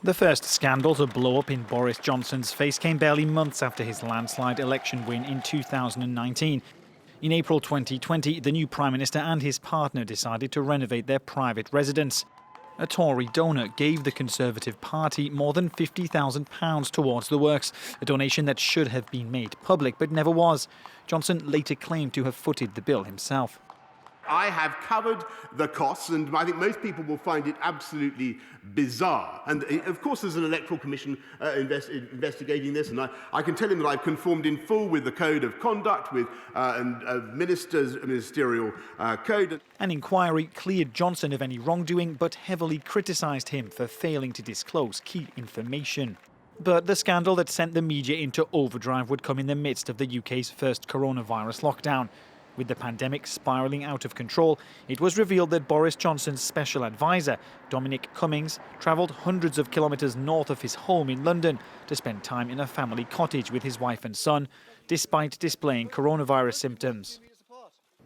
The first scandal to blow up in Boris Johnson's face came barely months after his landslide election win in 2019. In April 2020, the new Prime Minister and his partner decided to renovate their private residence. A Tory donor gave the Conservative Party more than £50,000 towards the works, a donation that should have been made public but never was. Johnson later claimed to have footed the bill himself. I have covered the costs, and I think most people will find it absolutely bizarre. And of course there's an electoral commission investigating this, and I can tell him that I've conformed in full with the code of conduct, with ministerial code. An inquiry cleared Johnson of any wrongdoing, but heavily criticised him for failing to disclose key information. But the scandal that sent the media into overdrive would come in the midst of the UK's first coronavirus lockdown. With the pandemic spiralling out of control, it was revealed that Boris Johnson's special advisor, Dominic Cummings, travelled hundreds of kilometres north of his home in London to spend time in a family cottage with his wife and son, despite displaying coronavirus symptoms.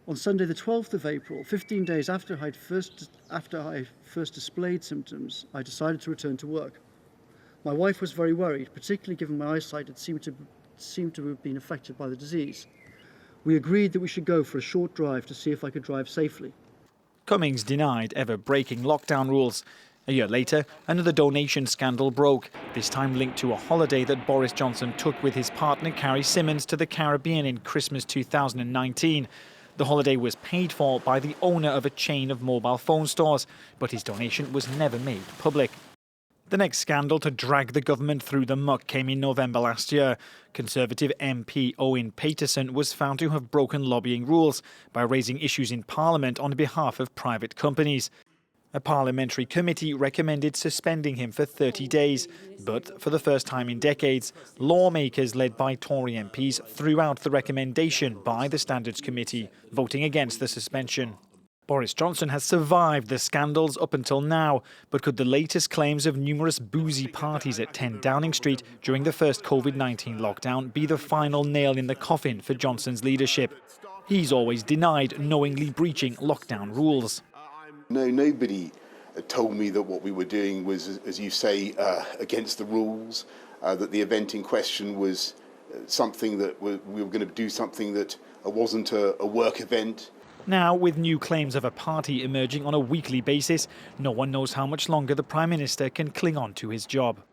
On Sunday the 12th of April, 15 days after I first displayed symptoms, I decided to return to work. My wife was very worried, particularly given my eyesight had seemed to have been affected by the disease. We agreed that we should go for a short drive to see if I could drive safely. Cummings denied ever breaking lockdown rules. A year later, another donation scandal broke, this time linked to a holiday that Boris Johnson took with his partner Carrie Symonds to the Caribbean in Christmas 2019. The holiday was paid for by the owner of a chain of mobile phone stores, but his donation was never made public. The next scandal to drag the government through the muck came in November last year. Conservative MP OWEN was found to have broken lobbying rules by raising issues in Parliament on behalf of private companies. A parliamentary committee recommended suspending him for 30 days. But for the first time in decades, lawmakers led by Tory MPs threw out the recommendation by the Standards Committee, voting against the suspension. Boris Johnson has survived the scandals up until now, but could the latest claims of numerous boozy parties at 10 Downing Street during the first COVID-19 lockdown be the final nail in the coffin for Johnson's leadership? He's always denied knowingly breaching lockdown rules. No, nobody told me that what we were doing was, as you say, against the rules, that the event in question was something that we were going to do something that wasn't a work event. Now, with new claims of a party emerging on a weekly basis, no one knows how much longer the Prime Minister can cling on to his job.